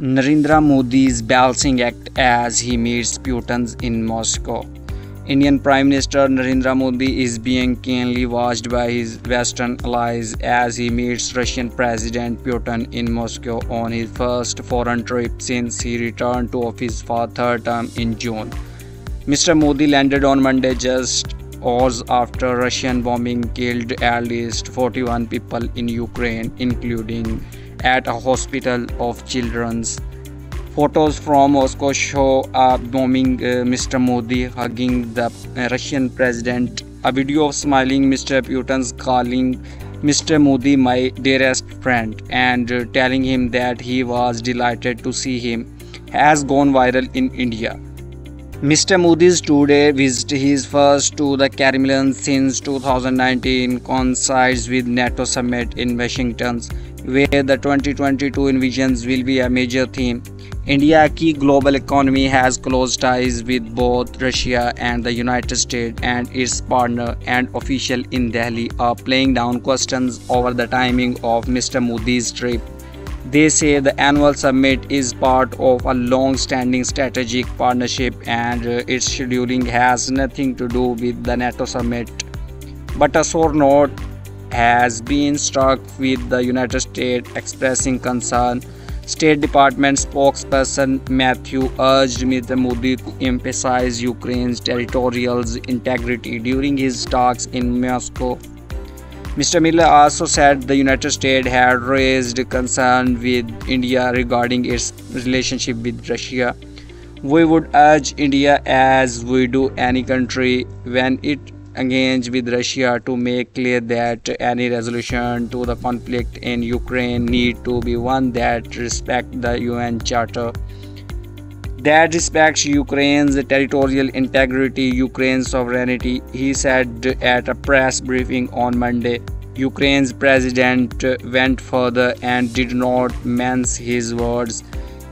Narendra Modi's balancing act as he meets Putin in Moscow. Indian Prime Minister Narendra Modi is being keenly watched by his Western allies as he meets Russian President Putin in Moscow on his first foreign trip since he returned to office for a third term in June. Mr. Modi landed on Monday just hours after Russian bombing killed at least 41 people in Ukraine, including at a hospital of children's. Photos from Moscow show a bombing Mr. Modi hugging the Russian president. A video of smiling Mr. Putin's calling Mr. Modi my dearest friend and telling him that he was delighted to see him has gone viral in India. Mr. Modi's two-day visit, his first to the Kremlin since 2019, coincides with NATO summit in Washington, where the 2022 invasions will be a major theme. India, a key global economy, has close ties with both Russia and the United States, and its partner and official in Delhi are playing down questions over the timing of Mr. Modi's trip. They say the annual summit is part of a long-standing strategic partnership and its scheduling has nothing to do with the NATO summit. But a sore note has been struck with the United States expressing concern. State Department spokesperson Matthew urged Mr. Modi to emphasize Ukraine's territorial integrity during his talks in Moscow. Mr. Miller also said the United States had raised concern with India regarding its relationship with Russia. We would urge India, as we do any country when it engages with Russia, to make clear that any resolution to the conflict in Ukraine need to be one that respects the UN Charter, that respects Ukraine's territorial integrity, Ukraine's sovereignty, he said at a press briefing on Monday. Ukraine's president went further and did not mince his words.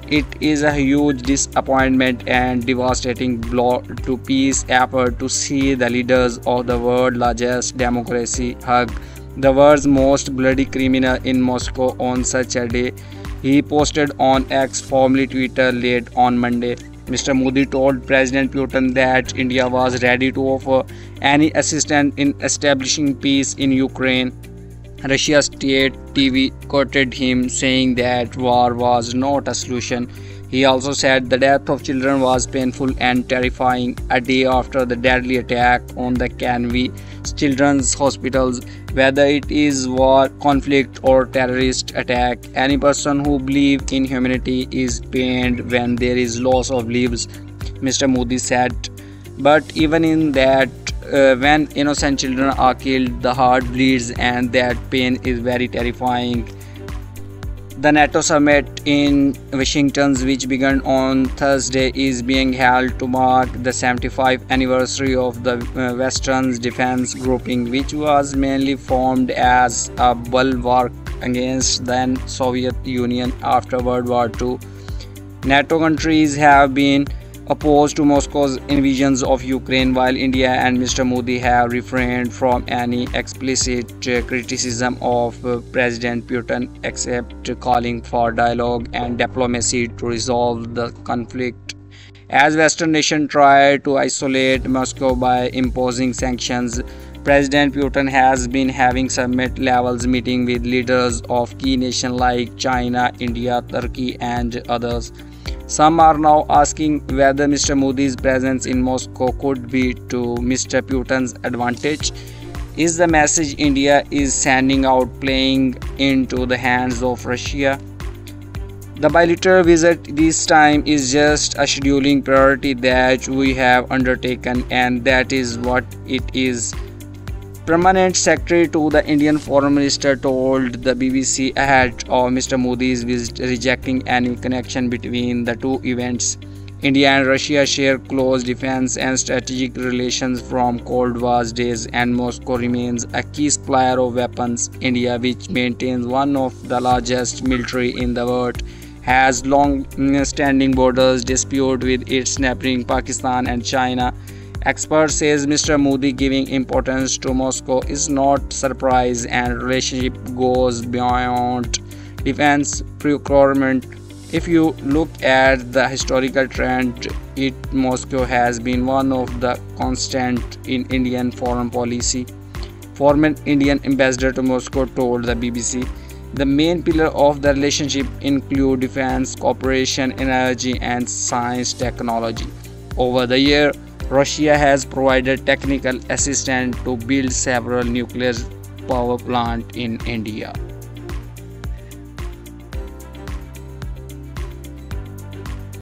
It is a huge disappointment and devastating blow to peace effort to see the leaders of the world's largest democracy hug the world's most bloody criminal in Moscow on such a day, he posted on X, formerly Twitter, late on Monday. Mr. Modi told President Putin that India was ready to offer any assistance in establishing peace in Ukraine. Russia's state TV quoted him saying that war was not a solution. He also said the death of children was painful and terrifying. A day after the deadly attack on the Kyiv children's hospitals, whether it is war, conflict, or terrorist attack, any person who believes in humanity is pained when there is loss of lives, Mr. Modi said. But even in that, when innocent children are killed, the heart bleeds, and that pain is very terrifying. The NATO summit in Washington, which began on Thursday, is being held to mark the 75th anniversary of the Western defense grouping, which was mainly formed as a bulwark against the Soviet Union after World War II. NATO countries have been opposed to Moscow's invasions of Ukraine, while India and Mr. Modi have refrained from any explicit criticism of President Putin, except calling for dialogue and diplomacy to resolve the conflict. As Western nations try to isolate Moscow by imposing sanctions, President Putin has been having summit levels meeting with leaders of key nations like China, India, Turkey, and others. Some are now asking whether Mr. Modi's presence in Moscow could be to Mr. Putin's advantage. Is the message India is sending out playing into the hands of Russia? The bilateral visit this time is just a scheduling priority that we have undertaken, and that is what it is. Permanent Secretary to the Indian Foreign Minister told the BBC ahead of Mr. Modi's visit, rejecting any connection between the two events. India and Russia share close defense and strategic relations from Cold War days, and Moscow remains a key supplier of weapons. India, which maintains one of the largest military in the world, has long-standing borders dispute with its neighboring Pakistan and China. Expert says Mr. Modi giving importance to Moscow is not surprise, and relationship goes beyond defense procurement. If you look at the historical trend, Moscow has been one of the constant in Indian foreign policy. Former Indian ambassador to Moscow told the BBC, the main pillar of the relationship include defense, cooperation, energy, and science technology. Over the year, Russia has provided technical assistance to build several nuclear power plants in India.